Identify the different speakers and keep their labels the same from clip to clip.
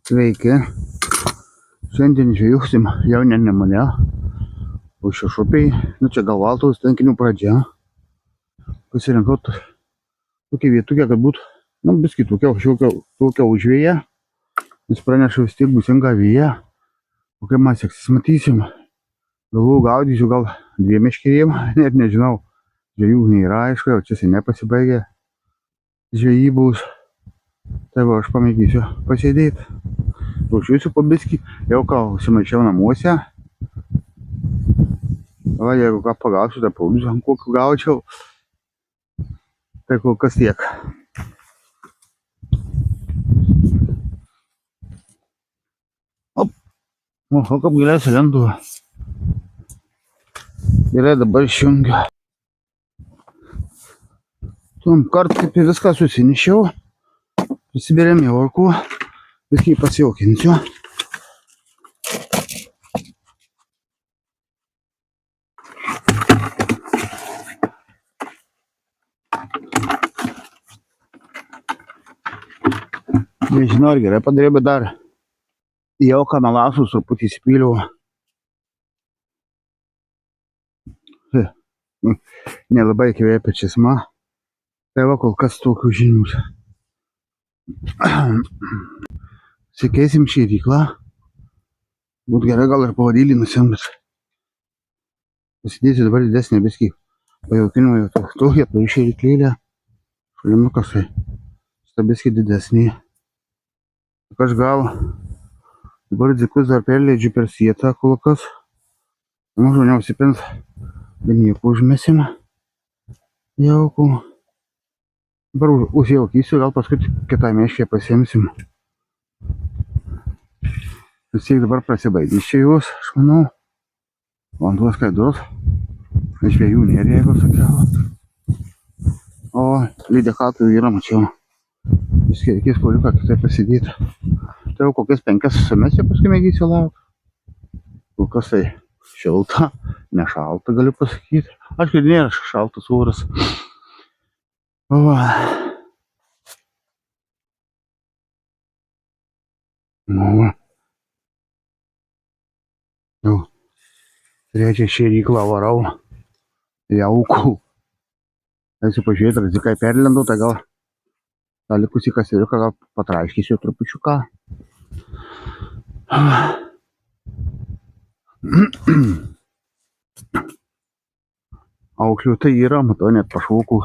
Speaker 1: Sveiki. Šiandien žvejausim Jaune Nemune. Šešupiai. Čia gal Valtaus tvenkinių pradžia. Pasirinkau tokią vietukę, kad būtų, biskį tokia užvėja. Jis praneša vis tiek busim gavėję. O kaip man seksis, matysim. Galvoju, gaudysiu gal 2 meškerėm. Net nežinau. Žvejų nėra, aišku, jau čia seniai pasibaigė žvejybos. Tai va, aš pamėgysiu pasėdėti. Ruošiuosi po biskį. Jau ką užsimaišiau namuose. Va, jeigu ką pagausiu, tai paulius kokiu gaučiau. Tai kol kas tiek. O kaip giliausia lendu. Gerai, dabar išjungiu. Tom kart kaip ir viską susinešiau. Prisibėrėm jaurkų. Viskį pasijaukinsiu. Nežinau, ar gerai padariau, bet dar jauką melasus truputį įsipyliau. Nelabai kvėpia česma. Tai va, kol kas tokių žinius. Sikeisim šėryklą. Būt gerai gal ir pavadėlį nusimt. Pasidėsiu dabar didesnį biskį. Pajaukinimą jau tokia, turiu šėryklėlę. Šalinukas, tai šitą biskį didesnį. Aš gal dabar dzikus dar perleidžiu per sietą kol kas. Mažu neusipins, bet nieko užmesim. Jaukų. Dabar užjaukysiu, gal paskui kitą meškę pasiimsim. Vis tiek dabar prasibaigys čia jūs, aš manau. Vanduo skaidrus. Žvejų nėra, jeigu sakiau. O lydekatų yra, mačiau. Viskai reikės poliuką kitai pasidėti. Tai jau kokias 5 sumesiu, paskui mėgysiu laukti. Kol kas tai šilta, ne šalta galiu pasakyti. Aišku, nėra šaltas oras. O. Nu. Jau. Trečią šėryklą varau. Jaukų. Eisiu pažiūrėti, ar dzikai perlendu, tai gal tą likusį kaseriuką gal patraiškysiu trupučiuką. Auklių tai yra, matau, net pašaukų.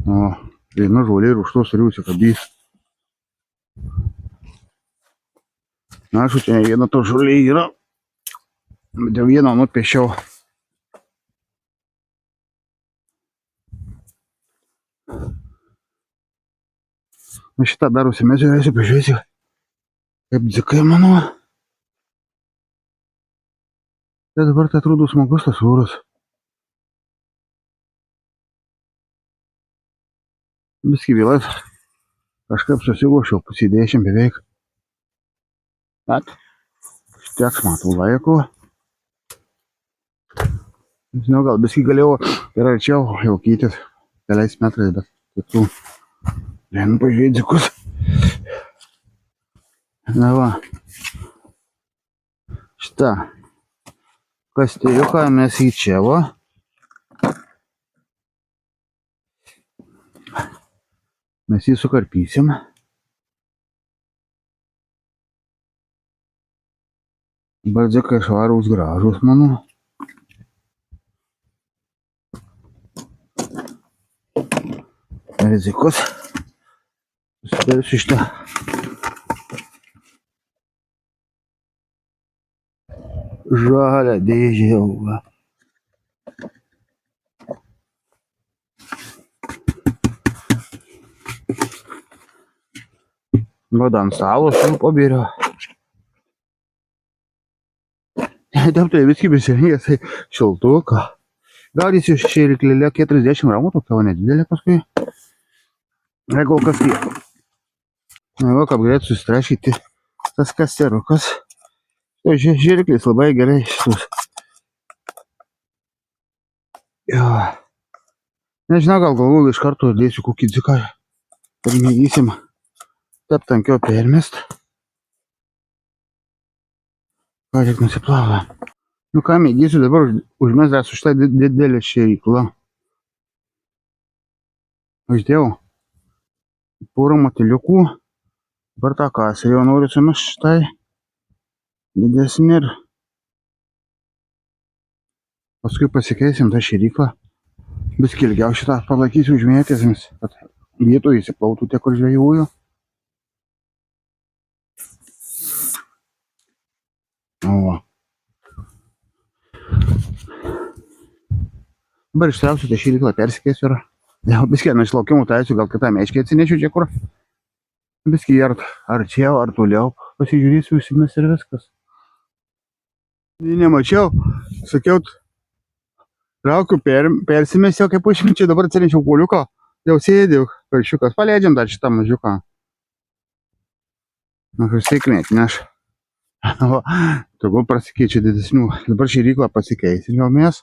Speaker 1: O, viena žolė ir už to suriusi kabys. Na, aišku, čia ne viena to žolė yra. Bet jau vieną nupiešiau. Na, šitą dar užsimesiu ir eisiu pažiūrėsiu, kaip dzikai mano. Tai dabar tai atrodo smagus tas oras. Biskį vėlas. Kažkaip susilošiau, pusė 10 beveik. Bet tiek matau laiko. Žinau, gal biskį galėjau ir arčiau jaukytis keliais metrais, bet kitų. Lėnu pažiūrėti dzikus. Na va. Šitą kasteriuką mes į čia va. Mes jį sukarpysim. Dabar dzikai švarūs gražūs, manau. Dzikus. Susidarsiu šitą. Žalią dėžę jau. Voda ant stalo šiandien pabėriau. Taip, tai viskai besirengęs, tai šiltuką. Gaudysiu šėryklėlę 40 gramų, tokia va nedidelė paskui. Jeigu kas tiek. Na, va, kaip galėtų susitrašyti tas kasterukas. Žėriklis labai gerai šitus Jo. Nežinau, gal galvoju iš karto dėsiu kokį dziką ir mėgysim taip tankiau permest. Ką tik nusiplavo. Nu ką, mėgysiu dabar užmest dar su šitą didelį šėryklą. Uždėjau porą matiliukų. Dabar tą kasą jau noriu sumest šitai didesnį ir paskui pasikeisim tą šėryklą. Biskį ilgiau šitą palaikysiu užmėtęs, kad vietoje įsiplautų tie, kur žvejųjų. O. Dabar ištrauksiu tą šėryklą, persikeisiu ir jau biskį nuo išlaukimų taisiu, gal kitą meškį atsinešiu čia kur. Biskį arčiau, ar toliau pasižiūrėsiu, užsimes ir viskas. Nemačiau, sakiau, traukiu, persimesiau kaip užminčiau, dabar atsinešiau poliuką, jau sėdėjau, karšiukas, paleidžiam dar šitą mažiuką. Na, sėkmė atneš. Tegul prasikeičia didesnių. Dabar šėryklą pasikeisim jau mes.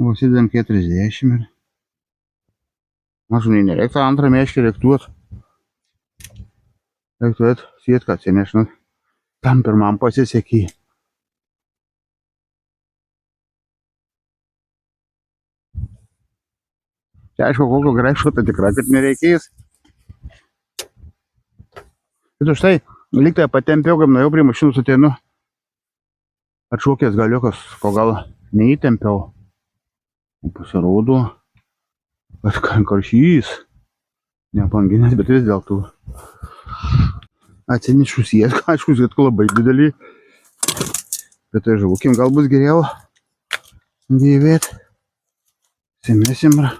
Speaker 1: Užsidėm 40 ir mažai nereiktų antrą meškį reiktuot. Reiktuot sėtką atsinešt. Tam pirmam pasisekė. Čia aišku, kokio graiško, tai tikrai, kad nereikės. Ir štai, lygtai patempiau, kaip nuėjau prie mašinų suteinu. Atšokęs galiukas, ko gal neįtempiau. Pasirodo, kad karšys. Nepanginės, bet vis dėlto. Atsinešu sėtką, aišku, sėtką labai didelį. Bet tai žuvukim gal bus geriau gyvėt. Simesim ir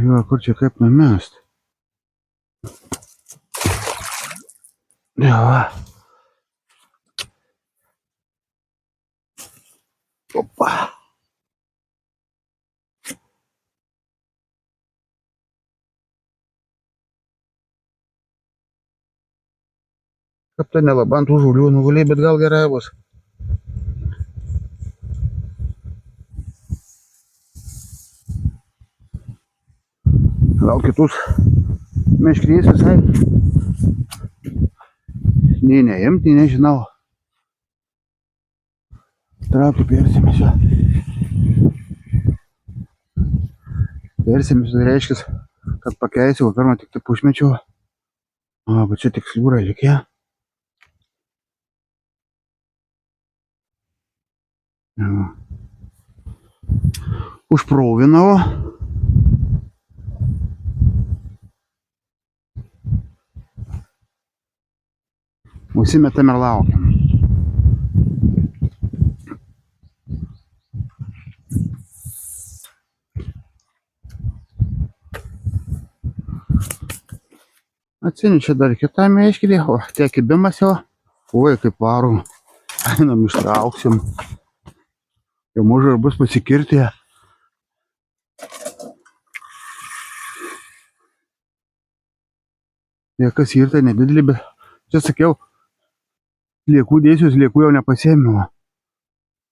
Speaker 1: jo, kur čia kaip numest? Jo. Opa. Kaip tai nelabai ant tų žulių nuguliai, bet gal gerai bus. Gal kitus meškrės visai nei neimti, nei nežinau. Traukiu, persimesiu. Persimesiu, tai reiškia, kad pakeisiu, pirmą tik taip užmečiau. O, bet čia tik sliūra likė. Užprovinau. Užsimetam ir laukiam. Atsinešė dar kitą meškerį, o tie kibimas jau. Oi, kaip varom. Einam ištrauksim. Jau mažai bus pasikirtę. Niekas ir tai nedidelį, bet čia sakiau, liekų dėsius, liekų jau nepasėmiau.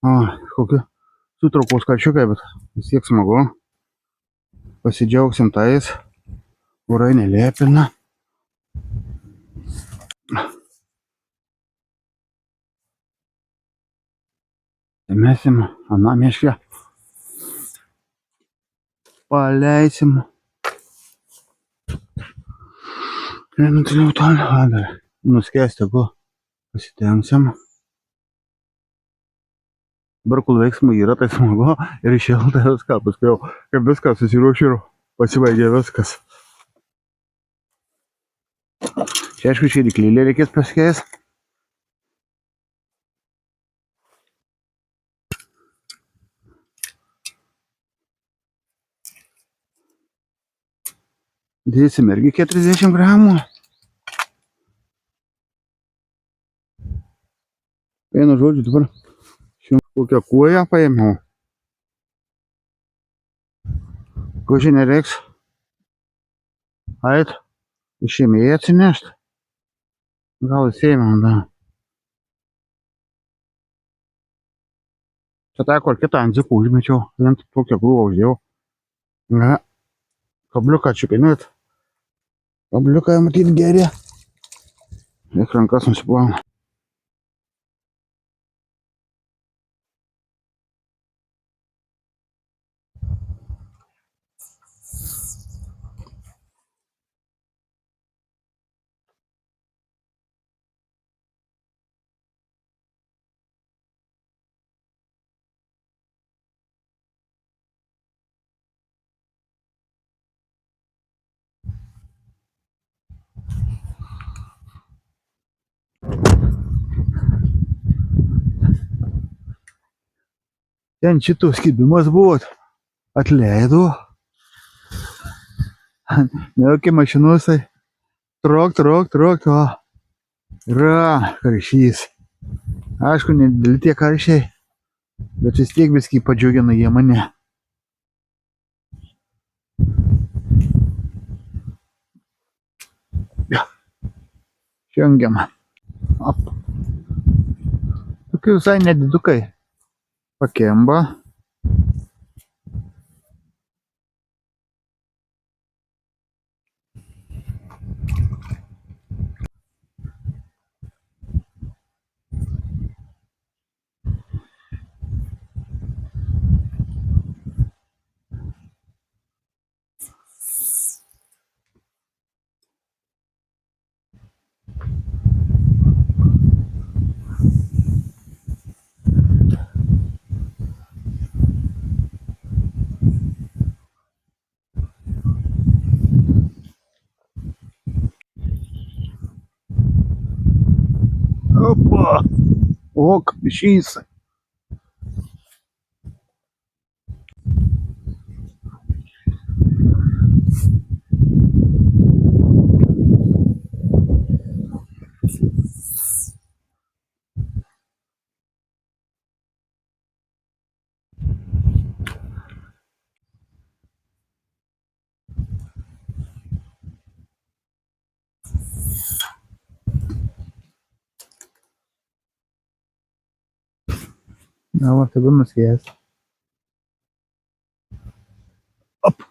Speaker 1: O, kokie sutraukos karšiukai, bet vis tiek smagu. Pasidžiaugsim tais. Urai nelėpina. Mesim aną meškę. Paleisim. Nenutiliau ton, dar nuskęsti, jeigu pasitengsim. Dabar kol veiksmų yra, tai smagu ir šilta viską, paskui jau kaip viską susiruošiu ir pasibaigė viskas. Čia aišku, šėryklėlę reikės pasikeis. Dėsim irgi 40 gramų. Vienu žodžiu, dabar kokią kuoją paėmiau. Ko čia nereiks Ait, išėmėjai atsinešti. Gal įsėmėm, da. Čia teko ir kitą andzikų užmečiau, vien tokią krūvą uždėjau. Na, kabliuką čiupinėt. Kabliuką matyt geri. Reik rankas nusiplauna. Ten šitos kibimas buvo, atleido. Neokia mašinusai. Trok, va. Yra karšys. Aišku, nedėli tie karšiai, bet vis tiek viskį padžiugina jie mane. Šiangiam. Tokie visai nedidukai. Pakemba. Opa! O, kapšys. Na, va, tegu nuskės. Op.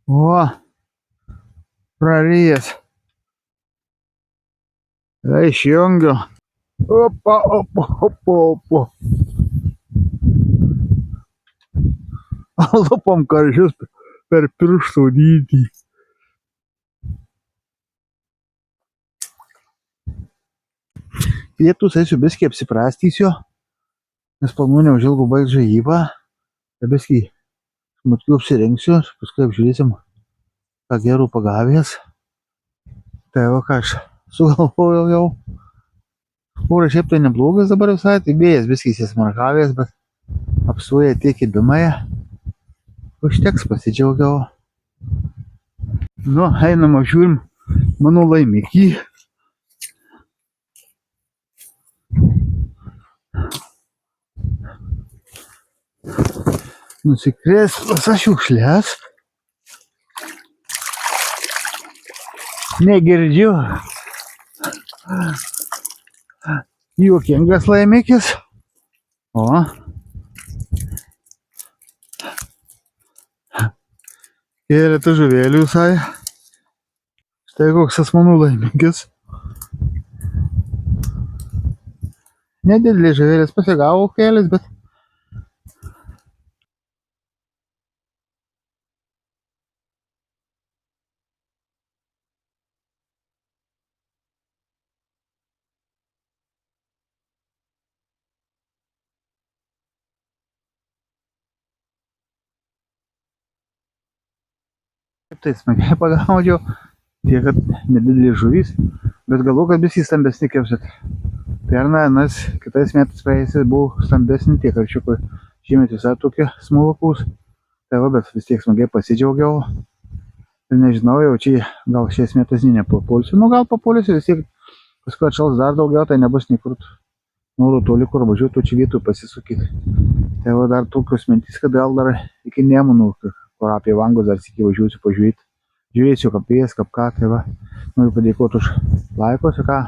Speaker 1: O, prarijęs. Išjungiu. Opa. Lupam karšius per pirštų dydį. Pietus eisiu biskį apsiprastysiu, nes planuoju neužilgo baigt žvejybą. Tai biskį smutkiu apsirengsiu, paskui apžiūrėsim, ką gerų pagavęs. Tai va, ką aš sugalvojau jau. Oras šiaip tai neblogas dabar visai, tai vėjas biskį įsismarkavęs, bet apsuoja tie kibimai. Užteks, pasidžiaugiau. Nu, einam apžiūrim mano laimikį. Nusikrės visas šiukšles. Negirdžiu. Juokingas laimikis. O. Keletą žuvėlių visai. Štai koks mano laimikis. Nedidelė žuvėlės, pasigavo kelias, bet tai smagiai pagaudžiau, tiek, kad nedidelis žuvys, bet galvoju, kad visi stambesni kepsit. Pernai, kitais metais praėjusiais buvo stambesni tie karšiukai, šiemet visai tokie smulkūs. Tai va, bet vis tiek smagiai pasidžiaugiau. Ir nežinau, jau čia gal šiais metais nepapulsiu. Nu, gal papulsiu, vis tiek paskui atšals dar daugiau, tai nebus niekur noriu toli, kur važiuotų čia vietų pasisukyti. Tai va, dar tokios mintys, kad gal dar iki Nemunų, kur apie Vangus dar sykį važiuosiu pažiūrėti, žiūrėsiu, kaip ką, tai va. Noriu padėkoti už laikus ir ką.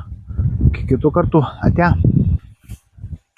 Speaker 1: Iki kitų kartų. Ate.